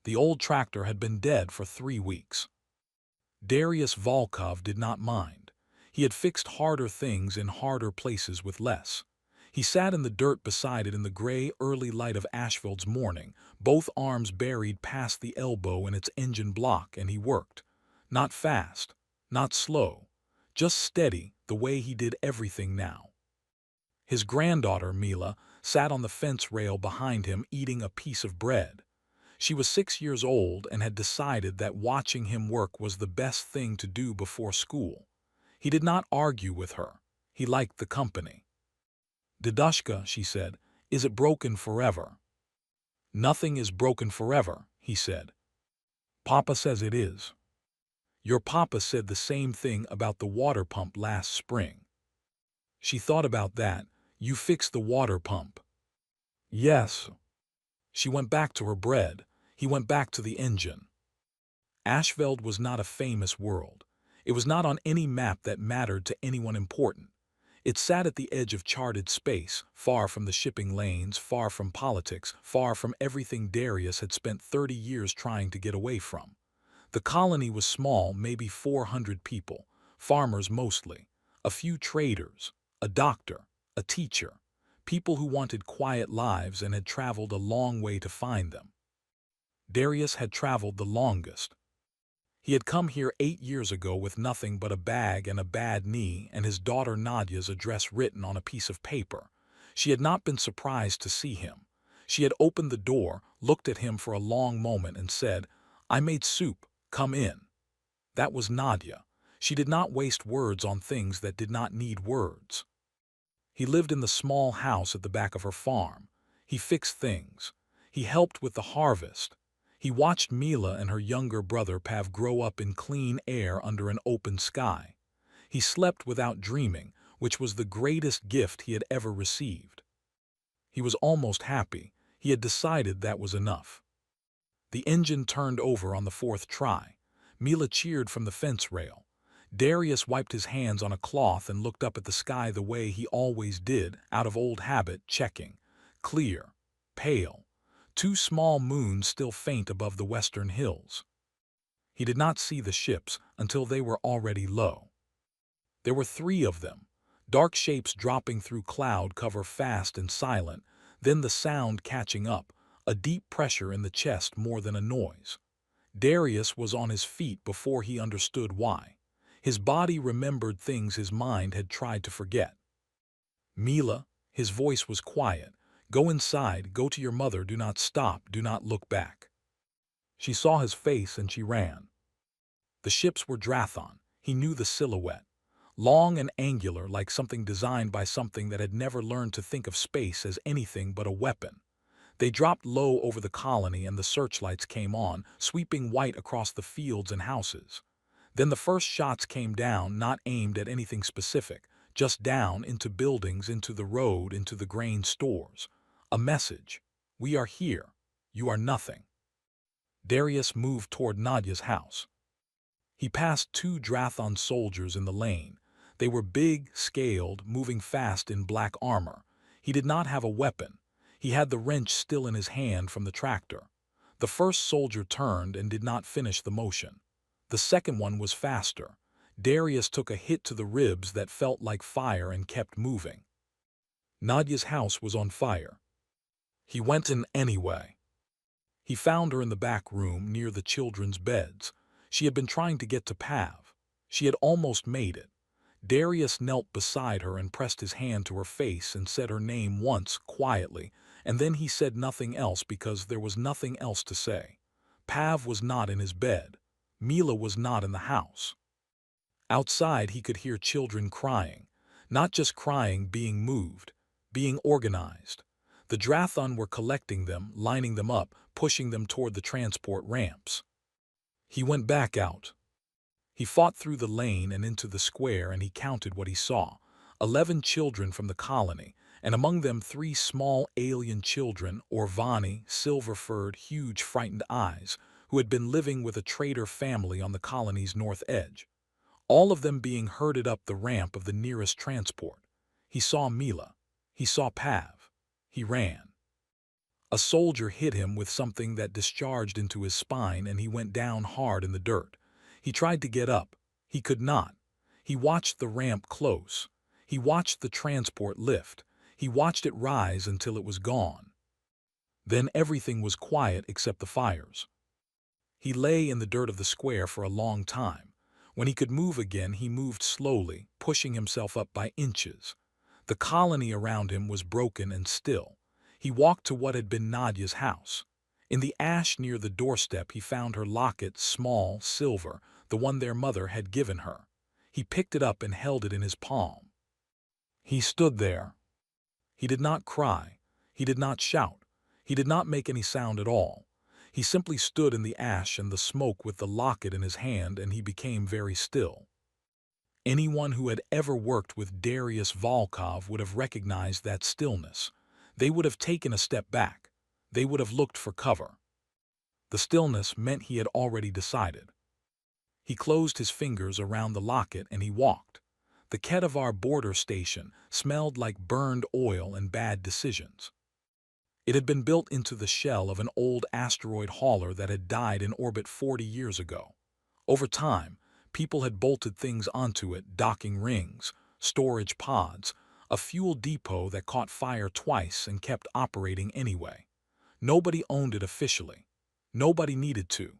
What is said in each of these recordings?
The old tractor had been dead for 3 weeks. Darius Volkov did not mind. He had fixed harder things in harder places with less. He sat in the dirt beside it in the gray, early light of Ashfield's morning, both arms buried past the elbow in its engine block, and he worked. Not fast, not slow, just steady, the way he did everything now. His granddaughter, Mila, sat on the fence rail behind him eating a piece of bread. She was 6 years old and had decided that watching him work was the best thing to do before school. He did not argue with her. He liked the company. "Dedushka," she said, "is it broken forever?" "Nothing is broken forever," he said. "Papa says it is." "Your papa said the same thing about the water pump last spring." She thought about that. "You fixed the water pump." "Yes." She went back to her bread. He went back to the engine. Ashfeld was not a famous world. It was not on any map that mattered to anyone important. It sat at the edge of charted space, far from the shipping lanes, far from politics, far from everything Darius had spent 30 years trying to get away from. The colony was small, maybe 400 people, farmers mostly, a few traders, a doctor, a teacher, people who wanted quiet lives and had traveled a long way to find them. Darius had traveled the longest. He had come here 8 years ago with nothing but a bag and a bad knee and his daughter Nadia's address written on a piece of paper. She had not been surprised to see him. She had opened the door, looked at him for a long moment and said, "I made soup, come in." That was Nadia. She did not waste words on things that did not need words. He lived in the small house at the back of her farm. He fixed things. He helped with the harvest. He watched Mila and her younger brother Pav grow up in clean air under an open sky. He slept without dreaming, which was the greatest gift he had ever received. He was almost happy. He had decided that was enough. The engine turned over on the fourth try. Mila cheered from the fence rail. Darius wiped his hands on a cloth and looked up at the sky the way he always did, out of old habit, checking. Clear, pale. 2 small moons still faint above the western hills. He did not see the ships until they were already low. There were 3 of them, dark shapes dropping through cloud cover fast and silent, then the sound catching up, a deep pressure in the chest more than a noise. Darius was on his feet before he understood why. His body remembered things his mind had tried to forget. "Mila," his voice was quiet. "Go inside, go to your mother, do not stop, do not look back." She saw his face and she ran. The ships were Drathon. He knew the silhouette. Long and angular, like something designed by something that had never learned to think of space as anything but a weapon. They dropped low over the colony and the searchlights came on, sweeping white across the fields and houses. Then the first shots came down, not aimed at anything specific, just down into buildings, into the road, into the grain stores. A message. "We are here. You are nothing." Darius moved toward Nadia's house. He passed 2 Drathon soldiers in the lane. They were big, scaled, moving fast in black armor. He did not have a weapon. He had the wrench still in his hand from the tractor. The first soldier turned and did not finish the motion. The second one was faster. Darius took a hit to the ribs that felt like fire and kept moving. Nadia's house was on fire. He went in anyway. He found her in the back room near the children's beds. She had been trying to get to Pav. She had almost made it. Darius knelt beside her and pressed his hand to her face and said her name once, quietly, and then he said nothing else because there was nothing else to say. Pav was not in his bed. Mila was not in the house. Outside he could hear children crying. Not just crying, being moved, being organized. The Drathon were collecting them, lining them up, pushing them toward the transport ramps. He went back out. He fought through the lane and into the square and he counted what he saw. 11 children from the colony, and among them 3 small alien children, Orvani, silver-furred, huge frightened eyes, who had been living with a trader family on the colony's north edge. All of them being herded up the ramp of the nearest transport. He saw Mila. He saw Pav. He ran. A soldier hit him with something that discharged into his spine and he went down hard in the dirt. He tried to get up. He could not. He watched the ramp close. He watched the transport lift. He watched it rise until it was gone. Then everything was quiet except the fires. He lay in the dirt of the square for a long time. When he could move again, he moved slowly, pushing himself up by inches. The colony around him was broken and still. He walked to what had been Nadia's house. In the ash near the doorstep he found her locket, small, silver, the one their mother had given her. He picked it up and held it in his palm. He stood there. He did not cry. He did not shout. He did not make any sound at all. He simply stood in the ash and the smoke with the locket in his hand, and he became very still. Anyone who had ever worked with Darius Volkov would have recognized that stillness. They would have taken a step back. They would have looked for cover. The stillness meant he had already decided. He closed his fingers around the locket and he walked. The Kedivar border station smelled like burned oil and bad decisions. It had been built into the shell of an old asteroid hauler that had died in orbit 40 years ago. Over time, people had bolted things onto it, docking rings, storage pods, a fuel depot that caught fire twice and kept operating anyway. Nobody owned it officially. Nobody needed to.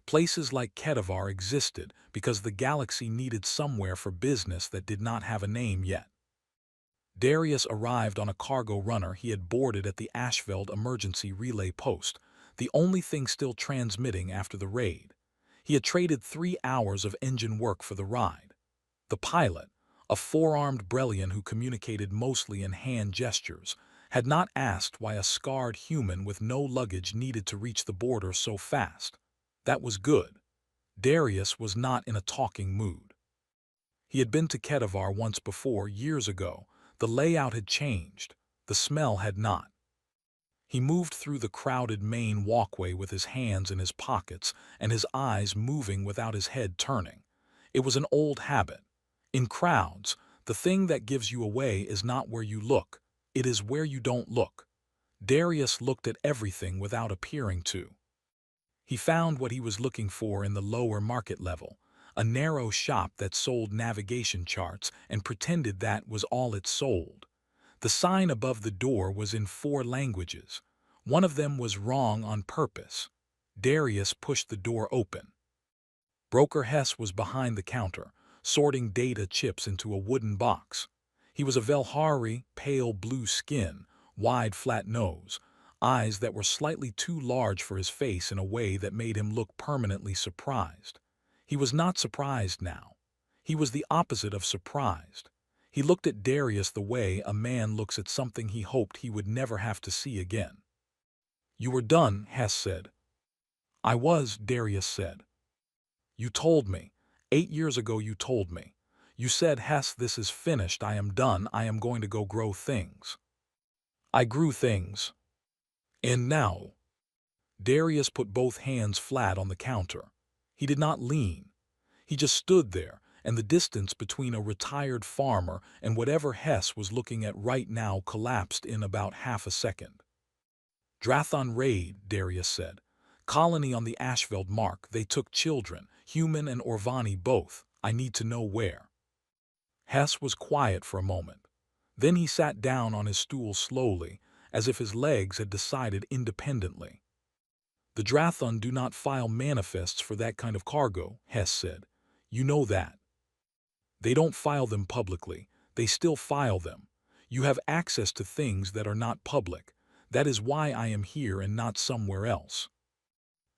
Places like Kedivar existed because the galaxy needed somewhere for business that did not have a name yet. Darius arrived on a cargo runner he had boarded at the Ashveld emergency relay post, the only thing still transmitting after the raid. He had traded 3 hours of engine work for the ride. The pilot, a four-armed Brellian who communicated mostly in hand gestures, had not asked why a scarred human with no luggage needed to reach the border so fast. That was good. Darius was not in a talking mood. He had been to Kedivar once before, years ago. The layout had changed. The smell had not. He moved through the crowded main walkway with his hands in his pockets and his eyes moving without his head turning. It was an old habit. In crowds, the thing that gives you away is not where you look. It is where you don't look. Darius looked at everything without appearing to. He found what he was looking for in the lower market level, a narrow shop that sold navigation charts and pretended that was all it sold. The sign above the door was in 4 languages. One of them was wrong on purpose. Darius pushed the door open. Broker Hess was behind the counter, sorting data chips into a wooden box. He was a Velhari, pale blue skin, wide flat nose, eyes that were slightly too large for his face in a way that made him look permanently surprised. He was not surprised now. He was the opposite of surprised. He looked at Darius the way a man looks at something he hoped he would never have to see again. "You were done," Hess said. "I was," Darius said. "You told me. 8 years ago you told me. You said, 'Hess, this is finished. I am done. I am going to go grow things.' I grew things. And now." Darius put both hands flat on the counter. He did not lean. He just stood there, and the distance between a retired farmer and whatever Hess was looking at right now collapsed in about half a second. "Drathon raid," Darius said. "Colony on the Ashveld mark. They took children, human and Orvani both. I need to know where." Hess was quiet for a moment. Then he sat down on his stool slowly, as if his legs had decided independently. "The Drathon do not file manifests for that kind of cargo," Hess said. "You know that. They don't file them publicly. They still file them. You have access to things that are not public. That is why I am here and not somewhere else."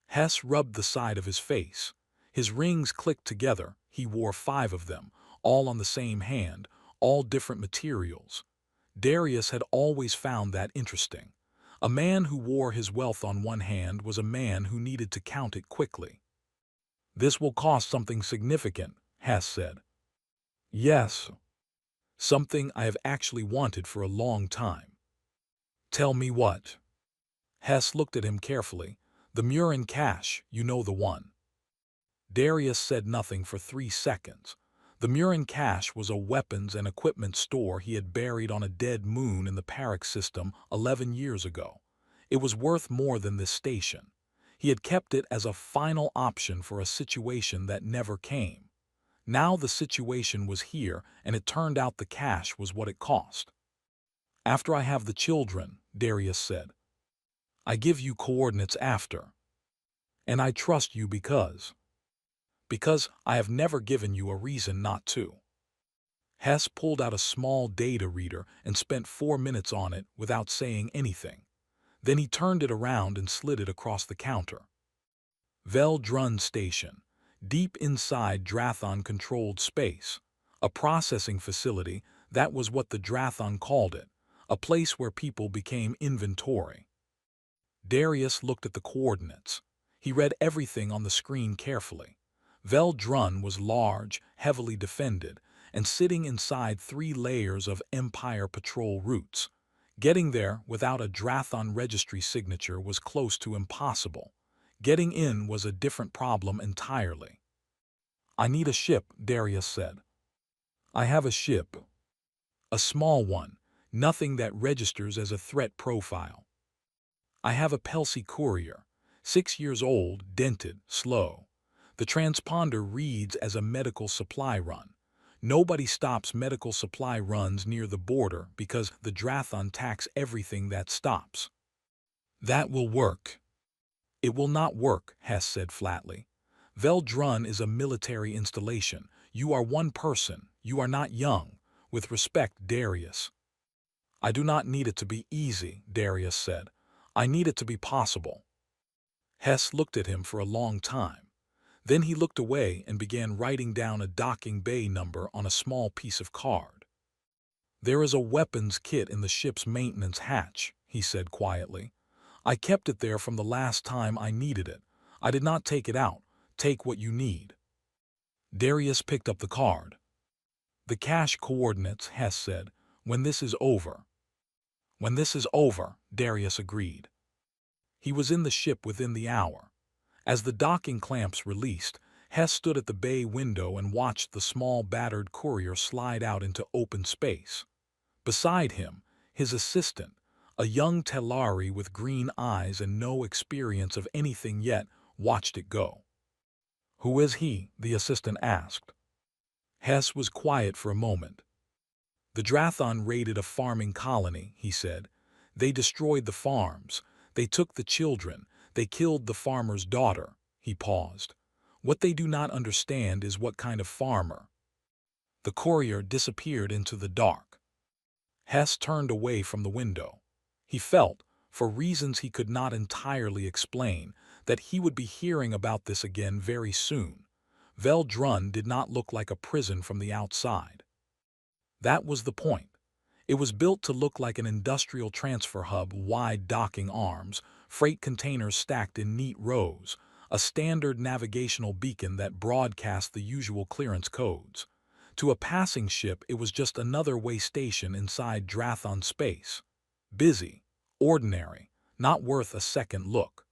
Hess rubbed the side of his face. His rings clicked together. He wore 5 of them, all on the same hand, all different materials. Darius had always found that interesting. A man who wore his wealth on one hand was a man who needed to count it quickly. "This will cost something significant," Hess said. "Yes. Something I have actually wanted for a long time." "Tell me what." Hess looked at him carefully. "The Murin cache, you know the one." Darius said nothing for 3 seconds. The Murin cache was a weapons and equipment store he had buried on a dead moon in the Parex system 11 years ago. It was worth more than this station. He had kept it as a final option for a situation that never came. Now the situation was here, and it turned out the cash was what it cost. "After I have the children," Darius said. "I give you coordinates after. And I trust you because I have never given you a reason not to." Hess pulled out a small data reader and spent 4 minutes on it without saying anything. Then he turned it around and slid it across the counter. Veldrun Station, deep inside Drathon-controlled space. A processing facility, that was what the Drathon called it, a place where people became inventory. Darius looked at the coordinates. He read everything on the screen carefully. Veldrun was large, heavily defended, and sitting inside 3 layers of Empire patrol routes. Getting there without a Drathon registry signature was close to impossible. Getting in was a different problem entirely. "I need a ship," Darius said. "I have a ship. A small one, nothing that registers as a threat profile. I have a Pelsi courier, 6 years old, dented, slow. The transponder reads as a medical supply run. Nobody stops medical supply runs near the border because the Drathon tax everything that stops." "That will work." "It will not work," Hess said flatly. "Veldrun is a military installation. You are one person. You are not young. With respect, Darius." "I do not need it to be easy," Darius said. "I need it to be possible." Hess looked at him for a long time. Then he looked away and began writing down a docking bay number on a small piece of card. "There is a weapons kit in the ship's maintenance hatch," he said quietly. "I kept it there from the last time I needed it. I did not take it out. Take what you need." Darius picked up the card. "The cache coordinates," Hess said, "when this is over." "When this is over," Darius agreed. He was in the ship within the hour. As the docking clamps released, Hess stood at the bay window and watched the small battered courier slide out into open space. Beside him, his assistant, a young Telari with green eyes and no experience of anything yet, watched it go. "Who is he?" the assistant asked. Hess was quiet for a moment. "The Drathon raided a farming colony," he said. "They destroyed the farms. They took the children. They killed the farmer's daughter." He paused. "What they do not understand is what kind of farmer." The courier disappeared into the dark. Hess turned away from the window. He felt, for reasons he could not entirely explain, that he would be hearing about this again very soon. Veldrun did not look like a prison from the outside. That was the point. It was built to look like an industrial transfer hub, wide docking arms, freight containers stacked in neat rows, a standard navigational beacon that broadcast the usual clearance codes. To a passing ship, it was just another way station inside Drathon space. Busy, ordinary, not worth a second look.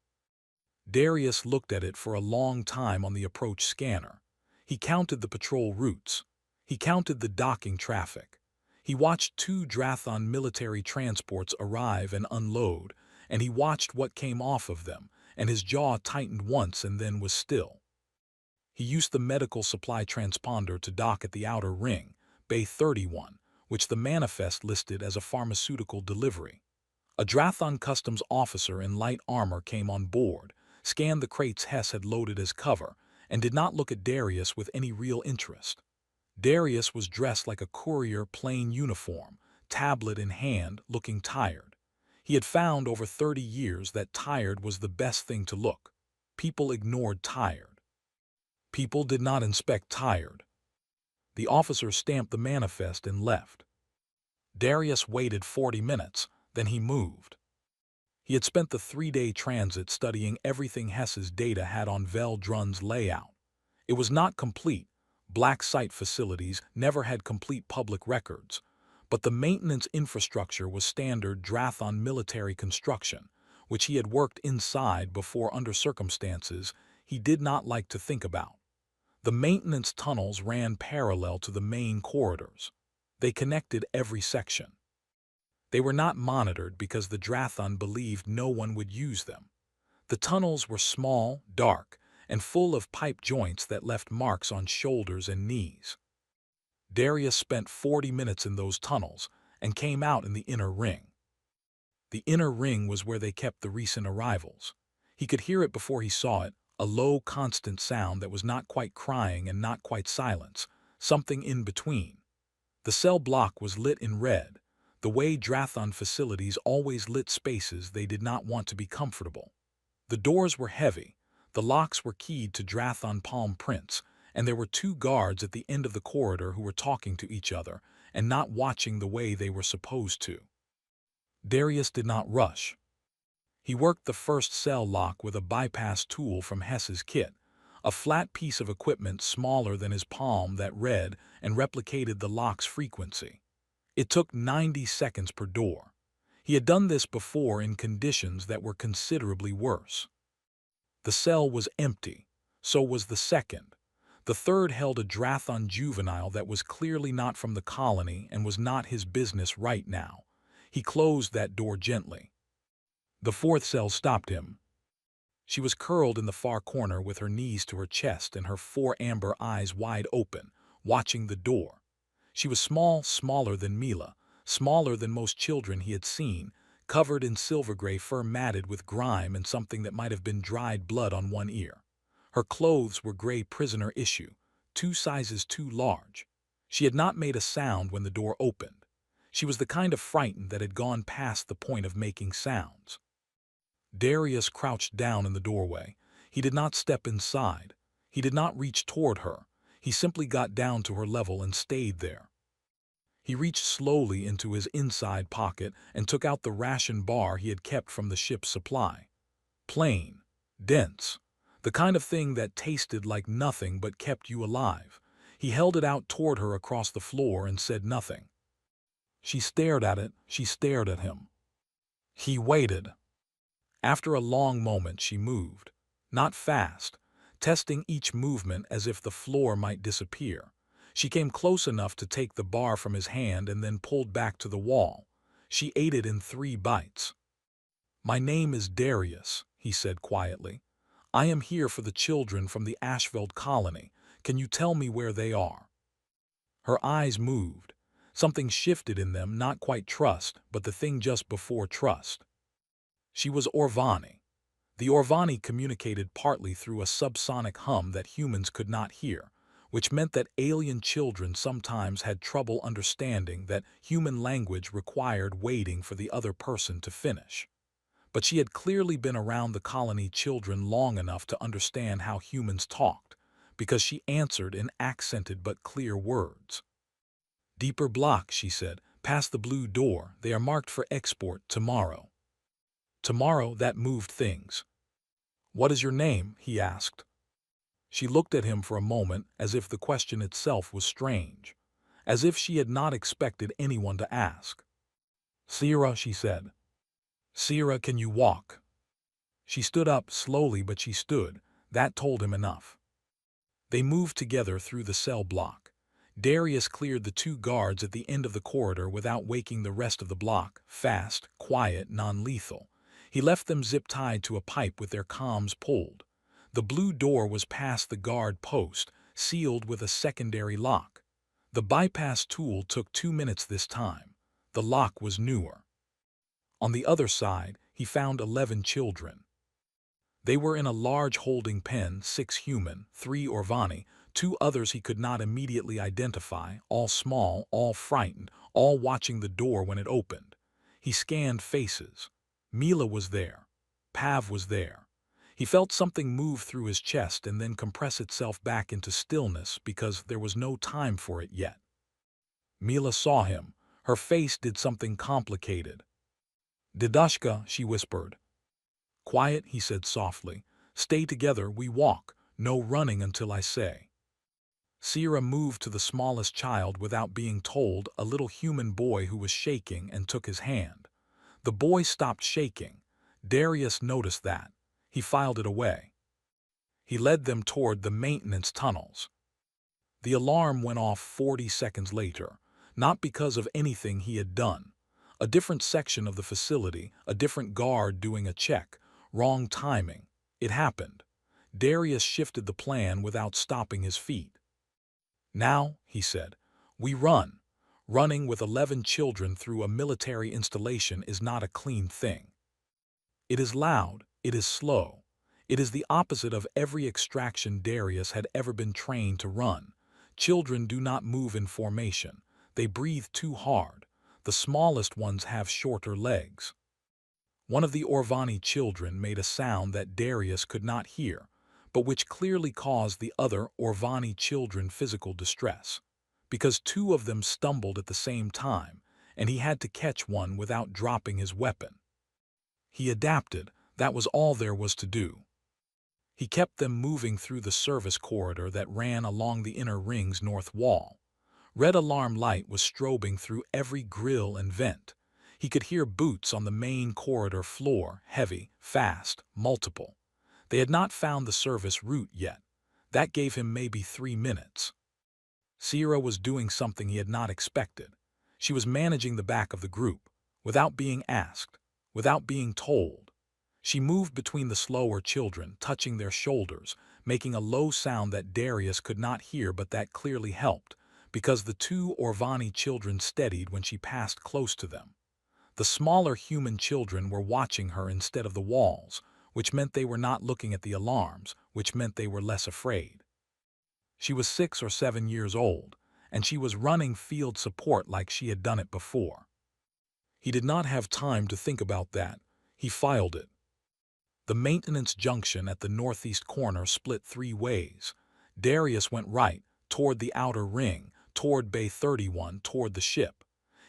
Darius looked at it for a long time on the approach scanner. He counted the patrol routes. He counted the docking traffic. He watched 2 Drathon military transports arrive and unload, and he watched what came off of them, and his jaw tightened once and then was still. He used the medical supply transponder to dock at the outer ring, Bay 31, which the manifest listed as a pharmaceutical delivery. A Drathon customs officer in light armor came on board, scanned the crates Hess had loaded as cover, and did not look at Darius with any real interest. Darius was dressed like a courier, plain uniform, tablet in hand, looking tired. He had found over 30 years that tired was the best thing to look. People ignored tired. People did not inspect tired. The officer stamped the manifest and left. Darius waited 40 minutes, then he moved. He had spent the 3-day transit studying everything Hess's data had on Veldrun's layout. It was not complete. Black site facilities never had complete public records, but the maintenance infrastructure was standard Drathon military construction, which he had worked inside before under circumstances he did not like to think about. The maintenance tunnels ran parallel to the main corridors. They connected every section. They were not monitored because the Drathon believed no one would use them. The tunnels were small, dark, and full of pipe joints that left marks on shoulders and knees. Darius spent 40 minutes in those tunnels and came out in the inner ring. The inner ring was where they kept the recent arrivals. He could hear it before he saw it, a low, constant sound that was not quite crying and not quite silence, something in between. The cell block was lit in red, the way Drathon facilities always lit spaces they did not want to be comfortable. The doors were heavy, the locks were keyed to Drathon palm prints, and there were two guards at the end of the corridor who were talking to each other and not watching the way they were supposed to. Darius did not rush. He worked the first cell lock with a bypass tool from Hess's kit, a flat piece of equipment smaller than his palm that read and replicated the lock's frequency. It took 90 seconds per door. He had done this before in conditions that were considerably worse. The cell was empty, so was the second. The third held a Drathon juvenile that was clearly not from the colony and was not his business right now. He closed that door gently. The fourth cell stopped him. She was curled in the far corner with her knees to her chest and her 4 amber eyes wide open, watching the door. She was small, smaller than Mila, smaller than most children he had seen, covered in silver-gray fur matted with grime and something that might have been dried blood on one ear. Her clothes were gray prisoner issue, 2 sizes too large. She had not made a sound when the door opened. She was the kind of frightened that had gone past the point of making sounds. Darius crouched down in the doorway. He did not step inside. He did not reach toward her. He simply got down to her level and stayed there. He reached slowly into his inside pocket and took out the ration bar he had kept from the ship's supply. Plain, dense, the kind of thing that tasted like nothing but kept you alive. He held it out toward her across the floor and said nothing. She stared at it, she stared at him. He waited. After a long moment she moved, not fast, testing each movement as if the floor might disappear. She came close enough to take the bar from his hand and then pulled back to the wall. She ate it in 3 bites. "My name is Darius," he said quietly. "I am here for the children from the Ashveld colony. Can you tell me where they are?" Her eyes moved. Something shifted in them, not quite trust, but the thing just before trust. She was Orvani. The Orvani communicated partly through a subsonic hum that humans could not hear, which meant that alien children sometimes had trouble understanding that human language required waiting for the other person to finish. But she had clearly been around the colony children long enough to understand how humans talked, because she answered in accented but clear words. "Deeper block," she said, "past the blue door. They are marked for export tomorrow." Tomorrow, that moved things. "What is your name?" he asked. She looked at him for a moment as if the question itself was strange, as if she had not expected anyone to ask. "Sierra," she said. "Sierra, can you walk?" She stood up slowly, but she stood. That told him enough. They moved together through the cell block. Darius cleared the 2 guards at the end of the corridor without waking the rest of the block, fast, quiet, non-lethal. He left them zip-tied to a pipe with their comms pulled. The blue door was past the guard post, sealed with a secondary lock. The bypass tool took 2 minutes this time. The lock was newer. On the other side, he found 11 children. They were in a large holding pen, 6 human, 3 Orvani, 2 others he could not immediately identify, all small, all frightened, all watching the door when it opened. He scanned faces. Mila was there. Pav was there. He felt something move through his chest and then compress itself back into stillness because there was no time for it yet. Mila saw him. Her face did something complicated. "Didushka," she whispered. "Quiet," he said softly. "Stay together, we walk. No running until I say." Sierra moved to the smallest child without being told, a little human boy who was shaking, and took his hand. The boy stopped shaking. Darius noticed that. He filed it away. He led them toward the maintenance tunnels. The alarm went off 40 seconds later, not because of anything he had done. A different section of the facility, a different guard doing a check. Wrong timing. It happened. Darius shifted the plan without stopping his feet. Now, he said, we run. Running with 11 children through a military installation is not a clean thing. It is loud, it is slow. It is the opposite of every extraction Darius had ever been trained to run. Children do not move in formation. They breathe too hard. The smallest ones have shorter legs. One of the Orvani children made a sound that Darius could not hear, but which clearly caused the other Orvani children physical distress, because two of them stumbled at the same time, and he had to catch one without dropping his weapon. He adapted. That was all there was to do. He kept them moving through the service corridor that ran along the inner ring's north wall. Red alarm light was strobing through every grill and vent. He could hear boots on the main corridor floor, heavy, fast, multiple. They had not found the service route yet. That gave him maybe 3 minutes. Sierra was doing something he had not expected. She was managing the back of the group, without being asked, without being told. She moved between the slower children, touching their shoulders, making a low sound that Darius could not hear but that clearly helped, because the two Orvani children steadied when she passed close to them. The smaller human children were watching her instead of the walls, which meant they were not looking at the alarms, which meant they were less afraid. She was 6 or 7 years old, and she was running field support like she had done it before. He did not have time to think about that. He filed it. The maintenance junction at the northeast corner split 3 ways. Darius went right, toward the outer ring, toward Bay 31, toward the ship.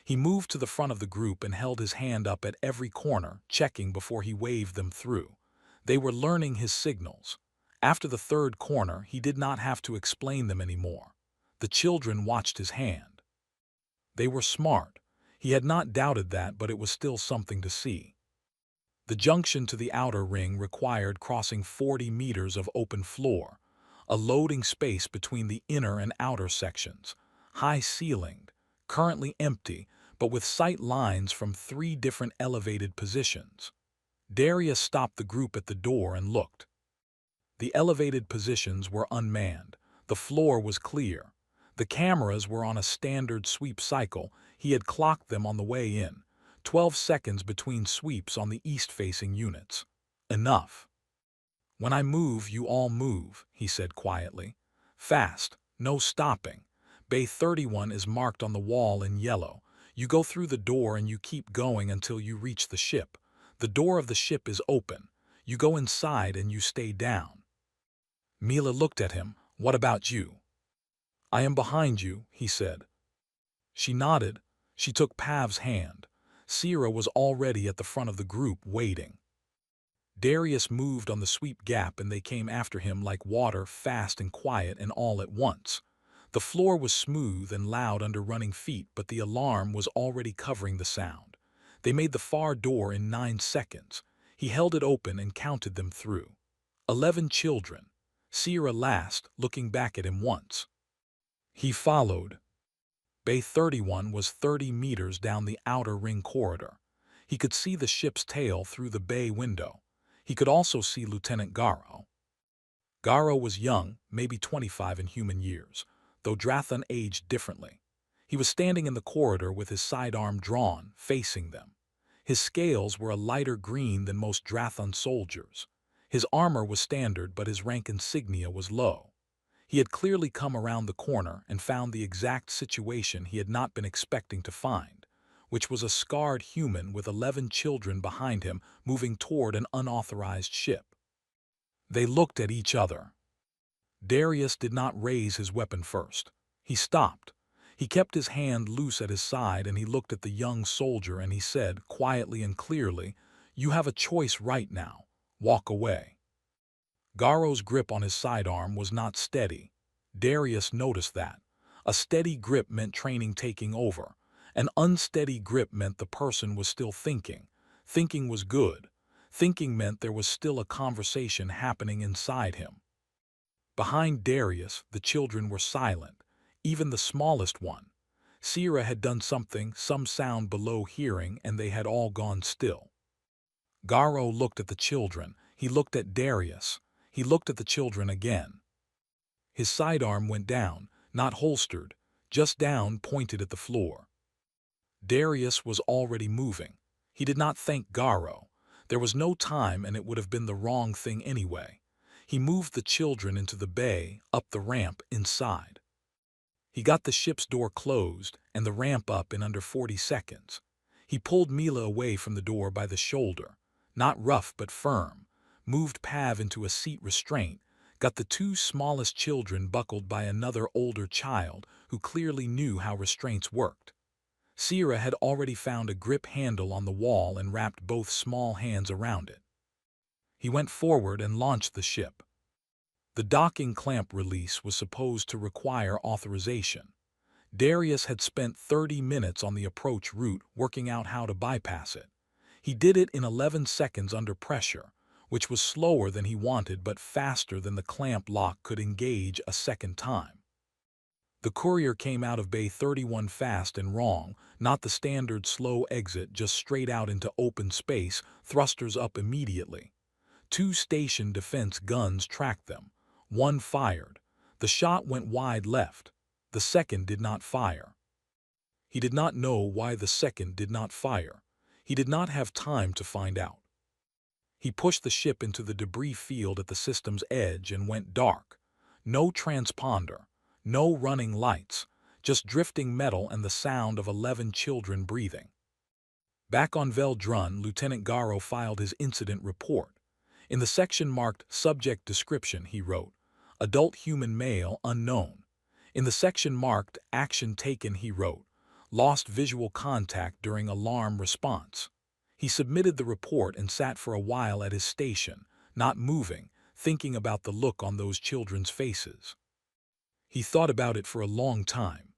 He moved to the front of the group and held his hand up at every corner, checking before he waved them through. They were learning his signals. After the 3rd corner, he did not have to explain them anymore. The children watched his hand. They were smart. He had not doubted that, but it was still something to see. The junction to the outer ring required crossing 40 meters of open floor, a loading space between the inner and outer sections, high-ceilinged, currently empty, but with sight lines from 3 different elevated positions. Darius stopped the group at the door and looked. The elevated positions were unmanned. The floor was clear. The cameras were on a standard sweep cycle. He had clocked them on the way in. 12 seconds between sweeps on the east-facing units. Enough. When I move, you all move, he said quietly. Fast, no stopping. Bay 31 is marked on the wall in yellow. You go through the door and you keep going until you reach the ship. The door of the ship is open. You go inside and you stay down. Mila looked at him. What about you? I am behind you, he said. She nodded. She took Pav's hand. Sierra was already at the front of the group, waiting. Darius moved on the sweep gap and they came after him like water, fast and quiet and all at once. The floor was smooth and loud under running feet, but the alarm was already covering the sound. They made the far door in 9 seconds. He held it open and counted them through. 11 children. Sierra last, looking back at him once. He followed. Bay 31 was 30 meters down the outer ring corridor. He could see the ship's tail through the bay window. He could also see Lieutenant Garo. Garo was young, maybe 25 in human years, though Drathan aged differently. He was standing in the corridor with his sidearm drawn, facing them. His scales were a lighter green than most Drathan soldiers. His armor was standard, but his rank insignia was low. He had clearly come around the corner and found the exact situation he had not been expecting to find, which was a scarred human with 11 children behind him moving toward an unauthorized ship. They looked at each other. Darius did not raise his weapon first. He stopped. He kept his hand loose at his side and he looked at the young soldier and he said, quietly and clearly, "You have a choice right now. Walk away." Garo's grip on his sidearm was not steady. Darius noticed that. A steady grip meant training taking over. An unsteady grip meant the person was still thinking. Thinking was good. Thinking meant there was still a conversation happening inside him. Behind Darius, the children were silent, even the smallest one. Sierra had done something, some sound below hearing, and they had all gone still. Garo looked at the children. He looked at Darius. He looked at the children again. His sidearm went down, not holstered, just down, pointed at the floor. Darius was already moving. He did not thank Garo. There was no time, and it would have been the wrong thing anyway. He moved the children into the bay, up the ramp, inside. He got the ship's door closed and the ramp up in under 40 seconds. He pulled Mila away from the door by the shoulder, not rough but firm, moved Pav into a seat restraint, got the two smallest children buckled by another older child who clearly knew how restraints worked. Sierra had already found a grip handle on the wall and wrapped both small hands around it. He went forward and launched the ship. The docking clamp release was supposed to require authorization. Darius had spent 30 minutes on the approach route working out how to bypass it. He did it in 11 seconds under pressure, which was slower than he wanted but faster than the clamp lock could engage a second time. The courier came out of Bay 31 fast and wrong, not the standard slow exit, just straight out into open space, thrusters up immediately. Two station defense guns tracked them. One fired. The shot went wide left. The second did not fire. He did not know why the second did not fire. He did not have time to find out. He pushed the ship into the debris field at the system's edge and went dark. No transponder, no running lights, just drifting metal and the sound of 11 children breathing. Back on Veldrun, Lieutenant Garo filed his incident report. In the section marked Subject Description, he wrote, Adult human male unknown. In the section marked Action Taken, he wrote, Lost visual contact during alarm response. He submitted the report and sat for a while at his station, not moving, thinking about the look on those children's faces. He thought about it for a long time.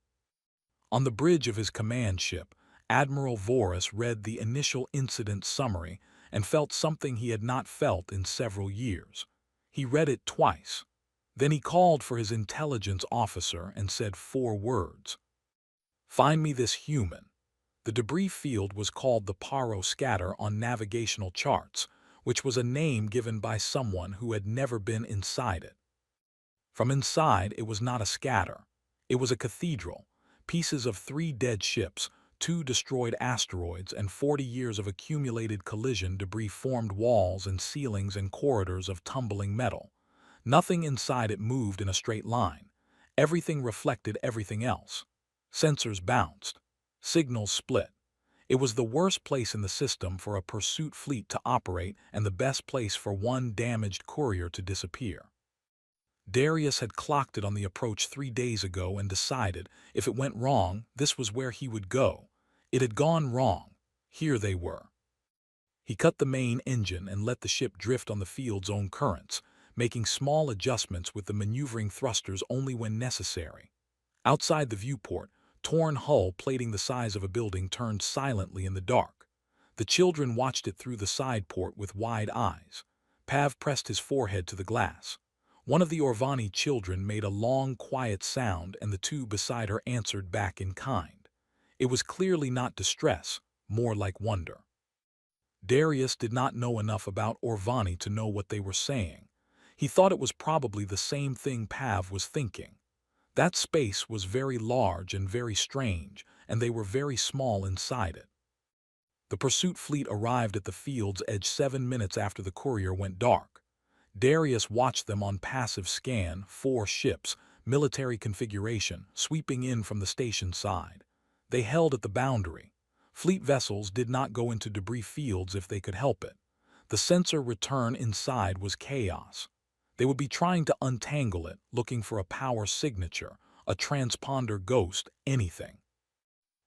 On the bridge of his command ship, Admiral Voris read the initial incident summary and felt something he had not felt in several years. He read it twice. Then he called for his intelligence officer and said 4 words. Find me this human. The debris field was called the Paro Scatter on navigational charts, which was a name given by someone who had never been inside it. From inside, it was not a scatter. It was a cathedral, pieces of 3 dead ships, 2 destroyed asteroids, and 40 years of accumulated collision debris formed walls and ceilings and corridors of tumbling metal. Nothing inside it moved in a straight line. Everything reflected everything else. Sensors bounced. Signals split. It was the worst place in the system for a pursuit fleet to operate and the best place for one damaged courier to disappear. Darius had clocked it on the approach 3 days ago and decided, if it went wrong, this was where he would go. It had gone wrong. Here they were. He cut the main engine and let the ship drift on the field's own currents, making small adjustments with the maneuvering thrusters only when necessary. Outside the viewport, torn hull plating the size of a building turned silently in the dark. The children watched it through the side port with wide eyes. Pav pressed his forehead to the glass. One of the Orvani children made a long, quiet sound, and the 2 beside her answered back in kind. It was clearly not distress, more like wonder. Darius did not know enough about Orvani to know what they were saying. He thought it was probably the same thing Pav was thinking. That space was very large and very strange, and they were very small inside it. The pursuit fleet arrived at the field's edge 7 minutes after the courier went dark. Darius watched them on passive scan, 4 ships, military configuration, sweeping in from the station side. They held at the boundary. Fleet vessels did not go into debris fields if they could help it. The sensor return inside was chaos. They would be trying to untangle it, looking for a power signature, a transponder ghost, anything.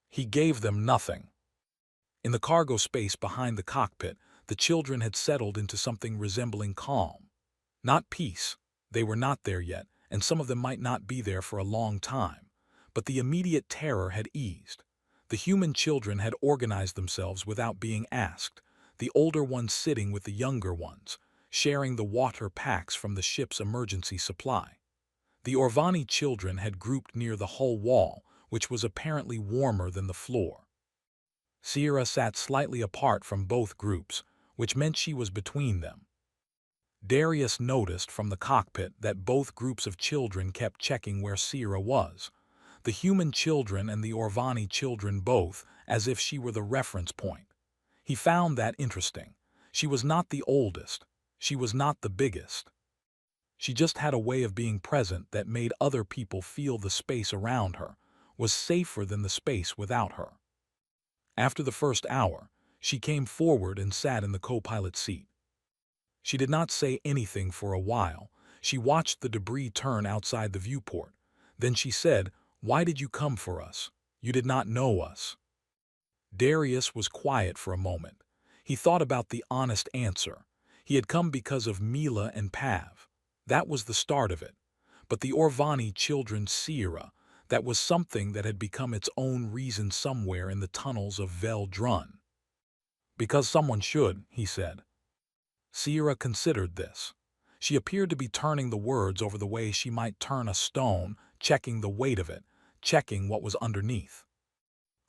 He gave them nothing. In the cargo space behind the cockpit, the children had settled into something resembling calm. Not peace. They were not there yet, and some of them might not be there for a long time. But the immediate terror had eased. The human children had organized themselves without being asked, the older ones sitting with the younger ones, sharing the water packs from the ship's emergency supply. The Orvani children had grouped near the hull wall, which was apparently warmer than the floor. Sierra sat slightly apart from both groups, which meant she was between them. Darius noticed from the cockpit that both groups of children kept checking where Sierra was, the human children and the Orvani children both, as if she were the reference point. He found that interesting. She was not the oldest. She was not the biggest. She just had a way of being present that made other people feel the space around her was safer than the space without her. After the first hour, she came forward and sat in the co-pilot seat. She did not say anything for a while. She watched the debris turn outside the viewport. Then she said, "Why did you come for us? You did not know us." Darius was quiet for a moment. He thought about the honest answer. He had come because of Mila and Pav. That was the start of it. But the Orvani children, Sierra, that was something that had become its own reason somewhere in the tunnels of Vel Drun. "Because someone should," he said. Sierra considered this. She appeared to be turning the words over the way she might turn a stone, checking the weight of it, checking what was underneath.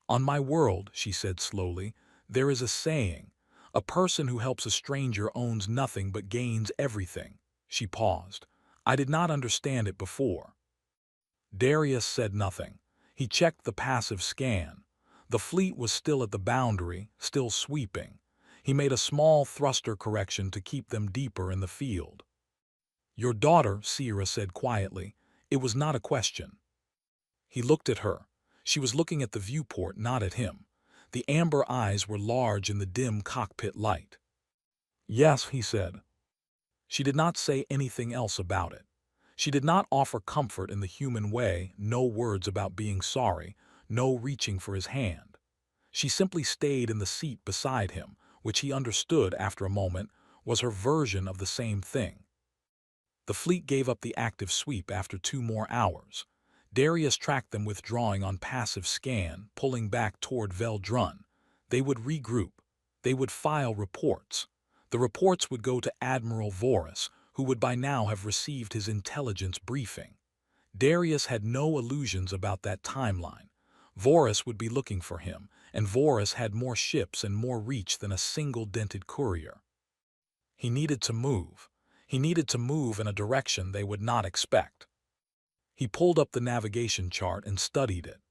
"On my world," she said slowly, "there is a saying, a person who helps a stranger owns nothing but gains everything." She paused. "I did not understand it before." Darius said nothing. He checked the passive scan. The fleet was still at the boundary, still sweeping. He made a small thruster correction to keep them deeper in the field. "Your daughter," Sierra said quietly. It was not a question. He looked at her. She was looking at the viewport, not at him. The amber eyes were large in the dim cockpit light. "Yes," he said. She did not say anything else about it. She did not offer comfort in the human way, no words about being sorry, no reaching for his hand. She simply stayed in the seat beside him, which he understood after a moment was her version of the same thing. The fleet gave up the active sweep after 2 more hours. Darius tracked them withdrawing on passive scan, pulling back toward Vel Drun. They would regroup. They would file reports. The reports would go to Admiral Voris, who would by now have received his intelligence briefing. Darius had no illusions about that timeline. Voris would be looking for him, and Voris had more ships and more reach than a single dented courier. He needed to move. He needed to move in a direction they would not expect. He pulled up the navigation chart and studied it.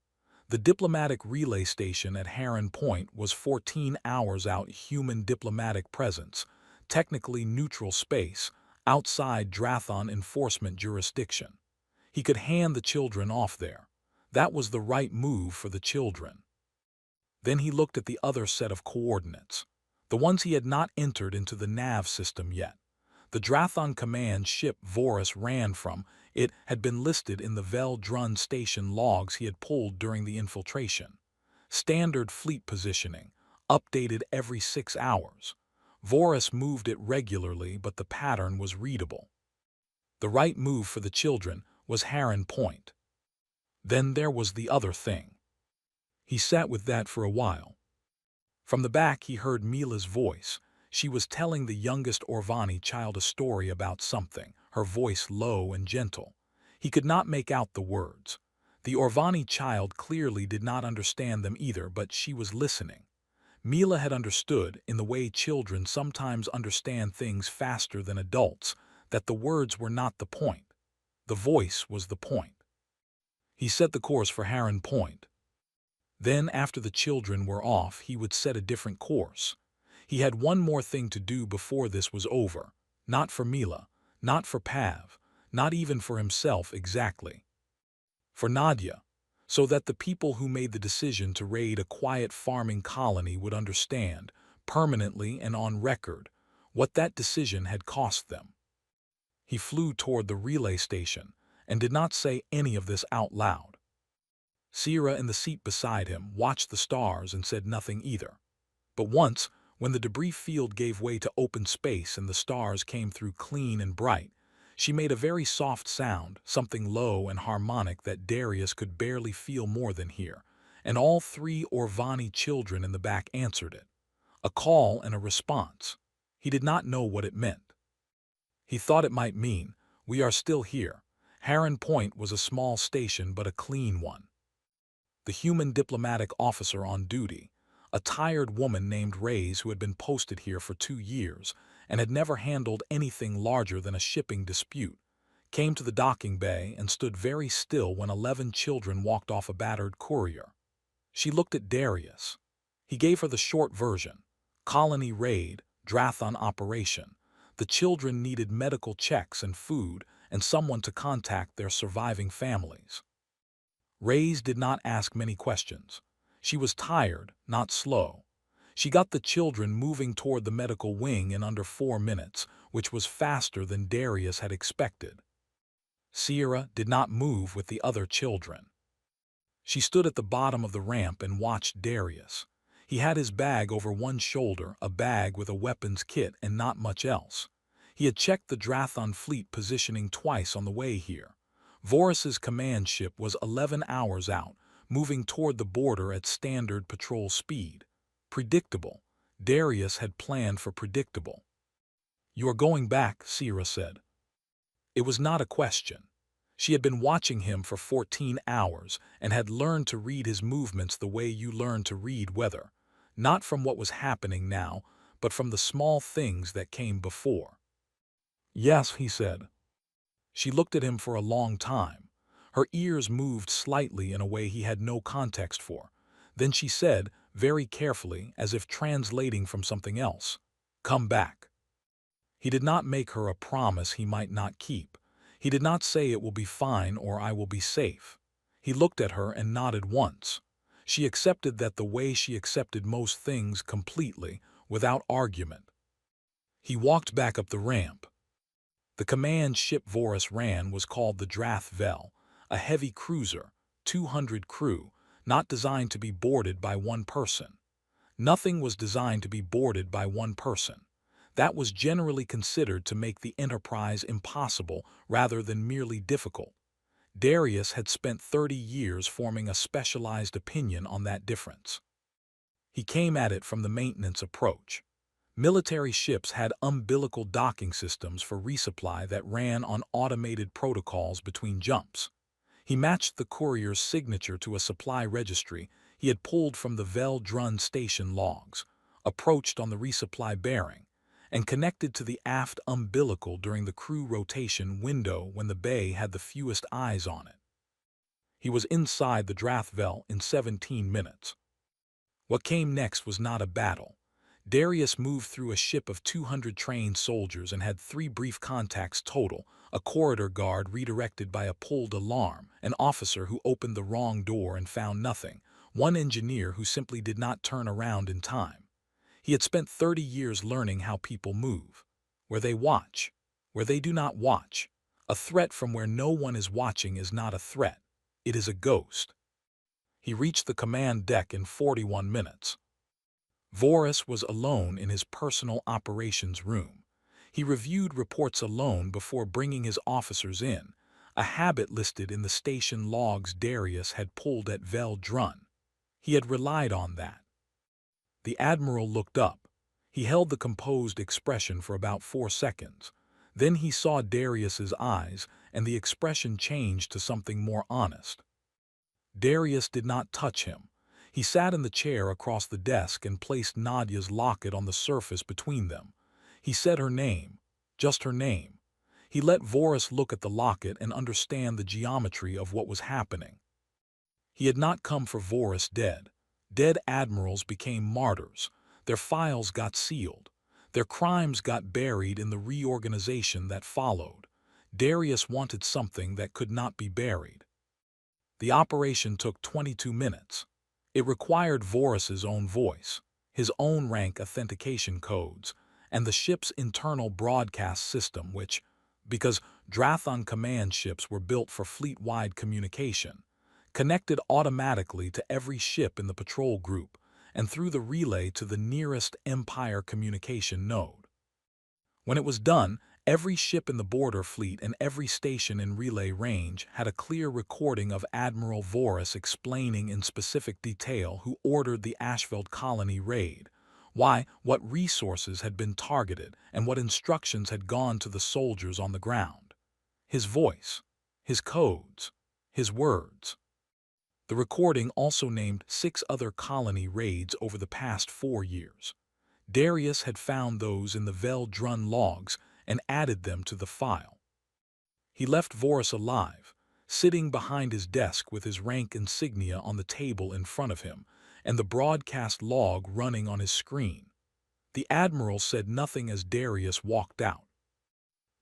The diplomatic relay station at Heron Point was 14 hours out, human diplomatic presence, technically neutral space, outside Drathon enforcement jurisdiction. He could hand the children off there. That was the right move for the children. Then he looked at the other set of coordinates, the ones he had not entered into the nav system yet. The Drathon command ship Voris ran from, it had been listed in the Vel Drun station logs he had pulled during the infiltration. Standard fleet positioning, updated every 6 hours. Voris moved it regularly, but the pattern was readable. The right move for the children was Heron Point. Then there was the other thing. He sat with that for a while. From the back he heard Mila's voice. She was telling the youngest Orvani child a story about something, her voice low and gentle. He could not make out the words. The Orvani child clearly did not understand them either, but she was listening. Mila had understood, in the way children sometimes understand things faster than adults, that the words were not the point. The voice was the point. He set the course for Heron Point. Then, after the children were off, he would set a different course. He had one more thing to do before this was over. Not for Mila, not for Pav, not even for himself exactly. For Nadia, so that the people who made the decision to raid a quiet farming colony would understand, permanently and on record, what that decision had cost them. He flew toward the relay station and did not say any of this out loud. Sierra, in the seat beside him, watched the stars and said nothing either. But once, when the debris field gave way to open space and the stars came through clean and bright, she made a very soft sound, something low and harmonic that Darius could barely feel more than hear, and all 3 Orvani children in the back answered it. A call and a response. He did not know what it meant. He thought it might mean, "We are still here." Heron Point was a small station but a clean one. the human diplomatic officer on duty, a tired woman named Reyes who had been posted here for 2 years and had never handled anything larger than a shipping dispute, came to the docking bay and stood very still when 11 children walked off a battered courier. She looked at Darius. He gave her the short version. Colony raid, Drathon operation. The children needed medical checks and food and someone to contact their surviving families. Reyes did not ask many questions. She was tired, not slow. She got the children moving toward the medical wing in under 4 minutes, which was faster than Darius had expected. Sierra did not move with the other children. She stood at the bottom of the ramp and watched Darius. He had his bag over one shoulder, a bag with a weapons kit and not much else. He had checked the Drathon fleet positioning twice on the way here. Vorus's command ship was 11 hours out, moving toward the border at standard patrol speed. Predictable. Darius had planned for predictable. "You are going back," Sierra said. It was not a question. She had been watching him for 14 hours and had learned to read his movements the way you learn to read weather, not from what was happening now, but from the small things that came before. "Yes," he said. She looked at him for a long time. Her ears moved slightly in a way he had no context for. Then she said, very carefully, as if translating from something else, "Come back." He did not make her a promise he might not keep. He did not say it will be fine or I will be safe. He looked at her and nodded once. She accepted that the way she accepted most things completely, without argument. He walked back up the ramp. The command ship Vorus ran was called the Drathvel, a heavy cruiser, 200 crew, not designed to be boarded by one person. Nothing was designed to be boarded by one person. That was generally considered to make the enterprise impossible rather than merely difficult. Darius had spent 30 years forming a specialized opinion on that difference. He came at it from the maintenance approach. Military ships had umbilical docking systems for resupply that ran on automated protocols between jumps. He matched the courier's signature to a supply registry he had pulled from the Vel-Drun station logs, approached on the resupply bearing, and connected to the aft umbilical during the crew rotation window when the bay had the fewest eyes on it. He was inside the Drathvel in 17 minutes. What came next was not a battle. Darius moved through a ship of 200 trained soldiers and had 3 brief contacts total, a corridor guard redirected by a pulled alarm, an officer who opened the wrong door and found nothing, one engineer who simply did not turn around in time. He had spent 30 years learning how people move, where they watch, where they do not watch. A threat from where no one is watching is not a threat. It is a ghost. He reached the command deck in 41 minutes. Vorus was alone in his personal operations room. He reviewed reports alone before bringing his officers in, a habit listed in the station logs Darius had pulled at Vel-Drun. He had relied on that. The admiral looked up. He held the composed expression for about 4 seconds. Then he saw Darius's eyes, and the expression changed to something more honest. Darius did not touch him. He sat in the chair across the desk and placed Nadia's locket on the surface between them. He said her name, just her name. He let Vorus look at the locket and understand the geometry of what was happening. He had not come for Vorus dead. Dead admirals became martyrs. Their files got sealed. Their crimes got buried in the reorganization that followed. Darius wanted something that could not be buried. The operation took 22 minutes. It required Vorus's own voice, his own rank authentication codes, and the ship's internal broadcast system which, because Drathon command ships were built for fleet-wide communication, connected automatically to every ship in the patrol group and through the relay to the nearest Empire communication node. When it was done, every ship in the border fleet and every station in relay range had a clear recording of Admiral Vorus explaining in specific detail who ordered the Ashveld colony raid, why, what resources had been targeted, and what instructions had gone to the soldiers on the ground. His voice, his codes, his words. The recording also named 6 other colony raids over the past 4 years. Darius had found those in the Vel-Drun logs and added them to the file. He left Vorus alive, sitting behind his desk with his rank insignia on the table in front of him and the broadcast log running on his screen. The Admiral said nothing as Darius walked out.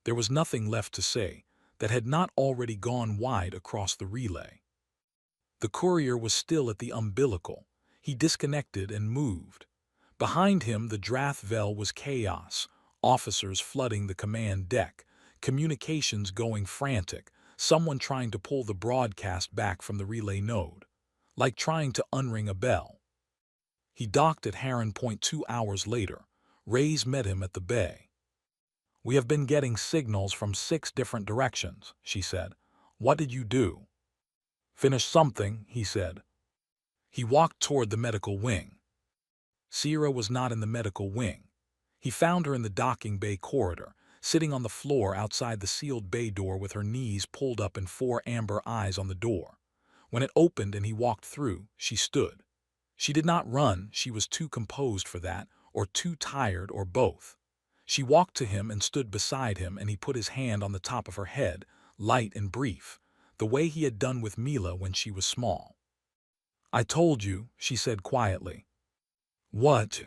There was nothing left to say that had not already gone wide across the relay. The courier was still at the umbilical. He disconnected and moved. Behind him, the Drathvel was chaos, officers flooding the command deck, communications going frantic, someone trying to pull the broadcast back from the relay node, like trying to unring a bell. He docked at Heron Point 2 hours later. Reyes met him at the bay. "We have been getting signals from 6 different directions," she said. "What did you do?" "Finish something," he said. He walked toward the medical wing. Sierra was not in the medical wing. He found her in the docking bay corridor, sitting on the floor outside the sealed bay door with her knees pulled up and 4 amber eyes on the door. When it opened and he walked through, she stood. She did not run, she was too composed for that, or too tired, or both. She walked to him and stood beside him, and he put his hand on the top of her head, light and brief, the way he had done with Mila when she was small. "I told you," she said quietly. "What?"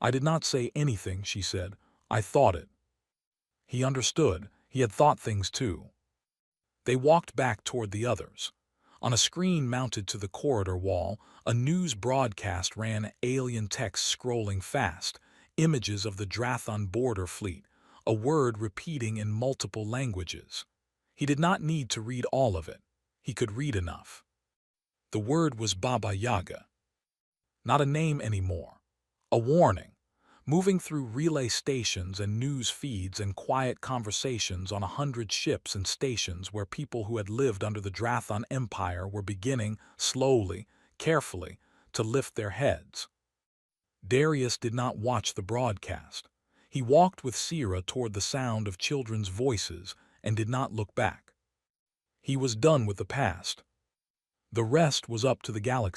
"I did not say anything," she said. "I thought it." He understood. He had thought things too. They walked back toward the others. On a screen mounted to the corridor wall, a news broadcast ran, alien text scrolling fast, images of the Drathon border fleet, a word repeating in multiple languages. He did not need to read all of it. He could read enough. The word was Baba Yaga. Not a name anymore. A warning. Moving through relay stations and news feeds and quiet conversations on 100 ships and stations where people who had lived under the Drathon Empire were beginning, slowly, carefully, to lift their heads. Darius did not watch the broadcast. He walked with Sierra toward the sound of children's voices and did not look back. He was done with the past. The rest was up to the galaxy.